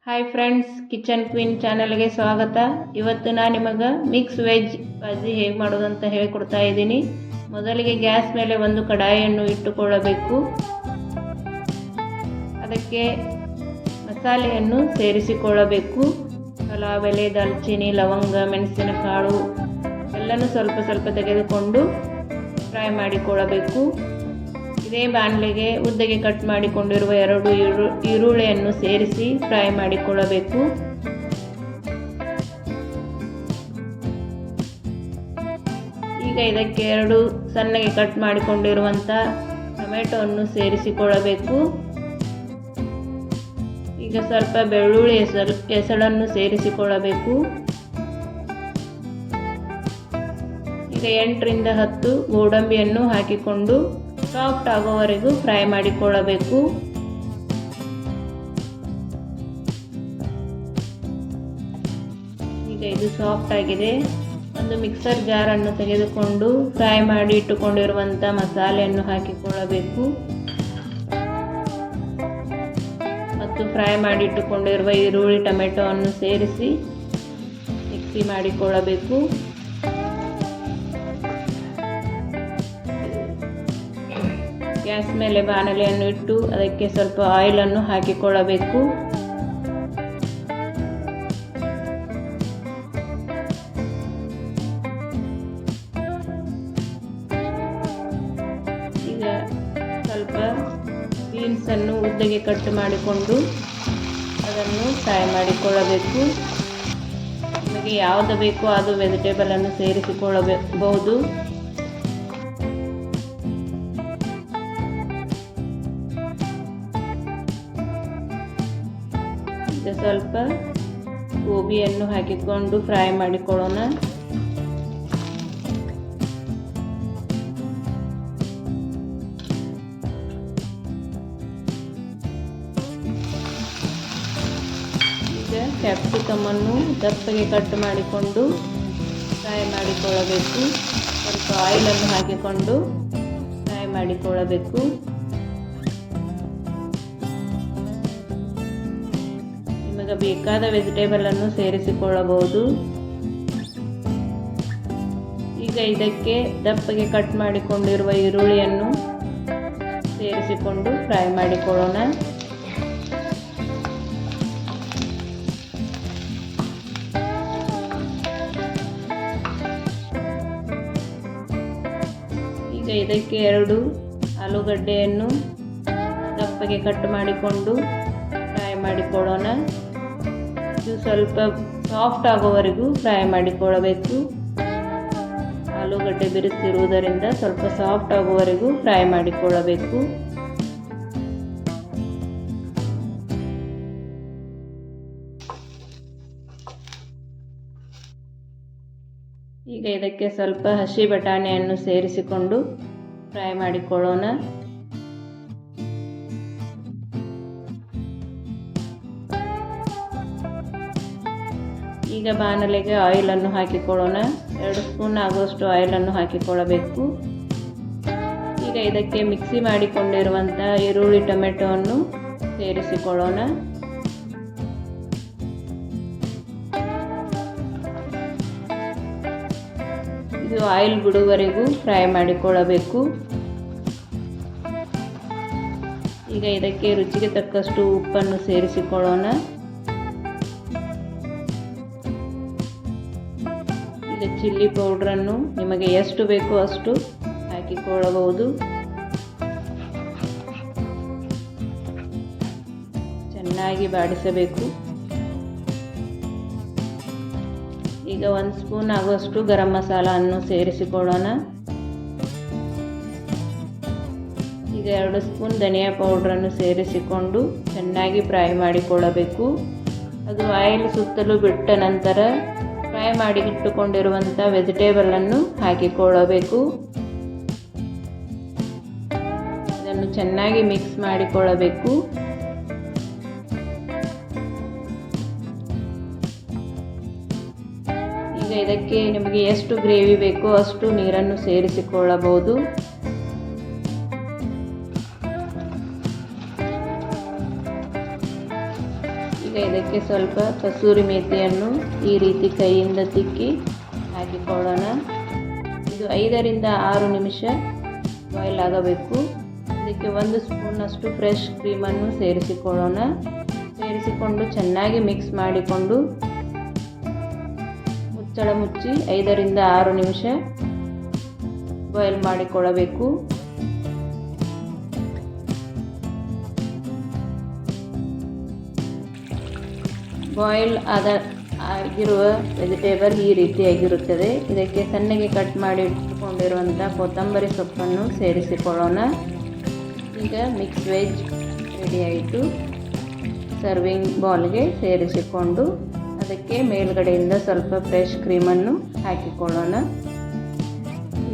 Hi friends, kitchen queen ಚಾನಲ್ಗೆ ಸ್ವಾಗತ. ಇವತ್ತು ನಾನು ನಿಮಗೆ ಮಿಕ್ಸ್ ವೆಜ್ ಬಾಜಿ ಹೇಗೆ ಮಾಡೋದು ಅಂತ ಹೇಳಿಕೊಡ್ತಾ ಇದ್ದೀನಿ. ಮೊದಲಿಗೆ ಗ್ಯಾಸ್ ಮೇಲೆ ಒಂದು ಕಡಾಯಿಯನ್ನು ಇಟ್ಟುಕೊಳ್ಳಬೇಕು. ಅದಕ್ಕೆ ಮಸಾಲೆಯನ್ನು ಸೇರಿಸಿಕೊಳ್ಳಬೇಕು. ಪಲಾವ್ ಎಲೆ, ದಾಲ್ಚಿನ್ನಿ, ಲವಂಗ, ಮೆಣಸಿನಕಾಳು ಎಲ್ಲನೂ ಸ್ವಲ್ಪ ಸ್ವಲ್ಪ ತೆಗೆದುಕೊಂಡು ಫ್ರೈ ಮಾಡಿಕೊಳ್ಳಬೇಕು. ಇದೇ ಬಾಣಲೆಗೆ ಉದ್ದಗೆ ಕಟ್ ಮಾಡಿಕೊಂಡಿರುವ 2 ಈರುಳ್ಳಿಯನ್ನು ಸೇರಿಸಿ ಫ್ರೈ ಮಾಡಿಕೊಳ್ಳಬೇಕು. ಈಗ ಇದಕ್ಕೆ 2 ಸಣ್ಣಗೆ ಕಟ್ ಮಾಡಿಕೊಂಡಿರುವಂಥ ಟೊಮೆಟೊವನ್ನು ಸೇರಿಸಿಕೊಳ್ಳಬೇಕು. ಈಗ ಸ್ವಲ್ಪ ಬೆಳ್ಳುಳ್ಳಿ ಎಸಳನ್ನು ಸೇರಿಸಿಕೊಳ್ಳಬೇಕು. ಈಗ 8 ರಿಂದ 10 ಗೋಡಂಬಿಯನ್ನು ಹಾಕಿಕೊಂಡು ಸಾಫ್ಟ್ ಆಗೋವರೆಗೂ ಫ್ರೈ ಮಾಡಿಕೊಳ್ಳಬೇಕು. ಈಗ ಇದು ಸಾಫ್ಟ್ ಆಗಿದೆ. ಒಂದು ಮಿಕ್ಸರ್ ಜಾರನ್ನು ತೆಗೆದುಕೊಂಡು ಫ್ರೈ ಮಾಡಿ ಇಟ್ಟುಕೊಂಡಿರುವಂಥ ಮಸಾಲೆಯನ್ನು ಹಾಕಿಕೊಳ್ಳಬೇಕು ಮತ್ತು ಫ್ರೈ ಮಾಡಿ ಇಟ್ಟುಕೊಂಡಿರುವ ಈರುಳ್ಳಿ ಟೊಮೆಟೊವನ್ನು ಸೇರಿಸಿ ಮಿಕ್ಸಿ ಮಾಡಿಕೊಳ್ಳಬೇಕು. ಗ್ಯಾಸ್ ಮೇಲೆ ಬಾಣಲೆಯನ್ನು ಇಟ್ಟು ಅದಕ್ಕೆ ಸ್ವಲ್ಪ ಆಯಿಲನ್ನು ಹಾಕಿಕೊಳ್ಳಬೇಕು. ಈಗ ಸ್ವಲ್ಪ ಬೀನ್ಸನ್ನು ಉದ್ದಗೆ ಕಟ್ ಮಾಡಿಕೊಂಡು ಅದನ್ನು ಫ್ರೈ ಮಾಡಿಕೊಳ್ಳಬೇಕು. ನಿಮಗೆ ಯಾವುದು ಬೇಕೋ ಅದು ವೆಜಿಟೇಬಲನ್ನು ಸೇರಿಸಿಕೊಳ್ಳಬಹುದು. ಸ್ವಲ್ಪ ಗೋಬಿಯನ್ನು ಹಾಕಿಕೊಂಡು ಫ್ರೈ ಮಾಡಿಕೊಳ್ಳೋಣ. ಈಗ ಕ್ಯಾಪ್ಸಿಕಮ್ ಅನ್ನು ದಪ್ಪಗೆ ಕಟ್ ಮಾಡಿಕೊಂಡು ಫ್ರೈ ಮಾಡಿಕೊಳ್ಳಬೇಕು. ಸ್ವಲ್ಪ ಆಯಿಲನ್ನು ಹಾಕಿಕೊಂಡು ಫ್ರೈ ಮಾಡಿಕೊಳ್ಳಬೇಕು. ನಿಮಗೆ ಬೇಕಾದ ವೆಜಿಟೇಬಲ್ ಅನ್ನು ಸೇರಿಸಿಕೊಳ್ಳಬಹುದು. ಈಗ ಇದಕ್ಕೆ ದಪ್ಪಗೆ ಕಟ್ ಮಾಡಿಕೊಂಡಿರುವ ಈರುಳ್ಳಿಯನ್ನು ಸೇರಿಸಿಕೊಂಡು ಫ್ರೈ ಮಾಡಿಕೊಳ್ಳೋಣ. ಈಗ ಇದಕ್ಕೆ 2 ಆಲೂಗಡ್ಡೆಯನ್ನು ದಪ್ಪಗೆ ಕಟ್ ಮಾಡಿಕೊಂಡು ಫ್ರೈ ಮಾಡಿಕೊಳ್ಳೋಣ. ಇದು ಸ್ವಲ್ಪ ಸಾಫ್ಟ್ ಆಗೋವರೆಗೂ ಫ್ರೈ ಮಾಡಿಕೊಳ್ಳಬೇಕು. ಆಲೂಗಡ್ಡೆ ಬಿರುಸಿರುವುದರಿಂದ ಸ್ವಲ್ಪ ಸಾಫ್ಟ್ ಆಗುವವರೆಗೂ ಫ್ರೈ ಮಾಡಿಕೊಳ್ಳಬೇಕು. ಈಗ ಇದಕ್ಕೆ ಸ್ವಲ್ಪ ಹಸಿ ಬಟಾಣಿಯನ್ನು ಸೇರಿಸಿಕೊಂಡು ಫ್ರೈ ಮಾಡಿಕೊಳ್ಳೋಣ. ಈಗ ಬಾಣಲೆಗೆ ಆಯಿಲನ್ನು ಹಾಕಿಕೊಳ್ಳೋಣ. 2 ಸ್ಪೂನ್ ಆಗುವಷ್ಟು ಆಯಿಲನ್ನು ಹಾಕಿಕೊಳ್ಳಬೇಕು. ಈಗ ಇದಕ್ಕೆ ಮಿಕ್ಸಿ ಮಾಡಿಕೊಂಡಿರುವಂಥ ಈರುಳ್ಳಿ ಟೊಮೆಟೊವನ್ನು ಸೇರಿಸಿಕೊಳ್ಳೋಣ. ಇದು ಆಯಿಲ್ ಬಿಡುವವರೆಗೂ ಫ್ರೈ ಮಾಡಿಕೊಳ್ಳಬೇಕು. ಈಗ ಇದಕ್ಕೆ ರುಚಿಗೆ ತಕ್ಕಷ್ಟು ಉಪ್ಪನ್ನು ಸೇರಿಸಿಕೊಳ್ಳೋಣ. ಈಗ ಚಿಲ್ಲಿ ಪೌಡ್ರನ್ನು ನಿಮಗೆ ಎಷ್ಟು ಬೇಕೋ ಅಷ್ಟು ಹಾಕಿಕೊಳ್ಳಬಹುದು. ಚೆನ್ನಾಗಿ ಬಾಡಿಸಬೇಕು. ಈಗ 1 ಸ್ಪೂನ್ ಆಗುವಷ್ಟು ಗರಂ ಮಸಾಲವನ್ನು ಸೇರಿಸಿಕೊಳ್ಳೋಣ. ಈಗ 2 ಸ್ಪೂನ್ ಧನಿಯಾ ಪೌಡ್ರನ್ನು ಸೇರಿಸಿಕೊಂಡು ಚೆನ್ನಾಗಿ ಫ್ರೈ ಮಾಡಿಕೊಳ್ಳಬೇಕು. ಅದು ಆಯಿಲ್ ಸುತ್ತಲೂ ಬಿಟ್ಟ ನಂತರ ಫ್ರೈ ಮಾಡಿ ಇಟ್ಟುಕೊಂಡಿರುವಂಥ ವೆಜಿಟೇಬಲನ್ನು ಹಾಕಿಕೊಳ್ಳಬೇಕು. ಇದನ್ನು ಚೆನ್ನಾಗಿ ಮಿಕ್ಸ್ ಮಾಡಿಕೊಳ್ಳಬೇಕು. ಈಗ ಇದಕ್ಕೆ ನಿಮಗೆ ಎಷ್ಟು ಗ್ರೇವಿ ಬೇಕೋ ಅಷ್ಟು ನೀರನ್ನು ಸೇರಿಸಿಕೊಳ್ಳಬಹುದು. ಈಗ ಈಗ ಇದಕ್ಕೆ ಸ್ವಲ್ಪ ಕಸೂರಿ ಮೇಥಿಯನ್ನು ಈ ರೀತಿ ಕೈಯಿಂದ ತಿಕ್ಕಿ ಹಾಕಿಕೊಳ್ಳೋಣ. ಇದು 5ರಿಂದ 6 ನಿಮಿಷ ಬಾಯ್ಲ್ ಆಗಬೇಕು. ಇದಕ್ಕೆ 1 ಸ್ಪೂನಷ್ಟು ಫ್ರೆಶ್ ಕ್ರೀಮನ್ನು ಸೇರಿಸಿಕೊಳ್ಳೋಣ. ಸೇರಿಸಿಕೊಂಡು ಚೆನ್ನಾಗಿ ಮಿಕ್ಸ್ ಮಾಡಿಕೊಂಡು ಮುಚ್ಚಳ ಮುಚ್ಚಿ 5ರಿಂದ 6 ನಿಮಿಷ ಬಾಯ್ಲ್ ಮಾಡಿಕೊಳ್ಳಬೇಕು. ಬಾಯ್ಲ್ ಆಗಿರುವ ವೆಜಿಟೇಬಲ್ ಈ ರೀತಿಯಾಗಿರುತ್ತದೆ. ಇದಕ್ಕೆ ಸಣ್ಣಗೆ ಕಟ್ ಮಾಡಿ ಇಟ್ಟುಕೊಂಡಿರುವಂಥ ಕೊತ್ತಂಬರಿ ಸೊಪ್ಪನ್ನು ಸೇರಿಸಿಕೊಳ್ಳೋಣ. ಈಗ ಮಿಕ್ಸ್ ವೆಜ್ ರೆಡಿ ಆಯಿತು. ಸರ್ವಿಂಗ್ ಬೌಲ್ಗೆ ಸೇರಿಸಿಕೊಂಡು ಅದಕ್ಕೆ ಮೇಲ್ಗಡೆಯಿಂದ ಸ್ವಲ್ಪ ಫ್ರೆಶ್ ಕ್ರೀಮನ್ನು ಹಾಕಿಕೊಳ್ಳೋಣ.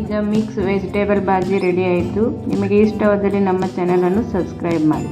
ಈಗ ಮಿಕ್ಸ್ ವೆಜಿಟೇಬಲ್ ಬಾಜಿ ರೆಡಿ ಆಯಿತು. ನಿಮಗೆ ಇಷ್ಟವಾದಲ್ಲಿ ನಮ್ಮ ಚಾನಲನ್ನು ಸಬ್ಸ್ಕ್ರೈಬ್ ಮಾಡಿ.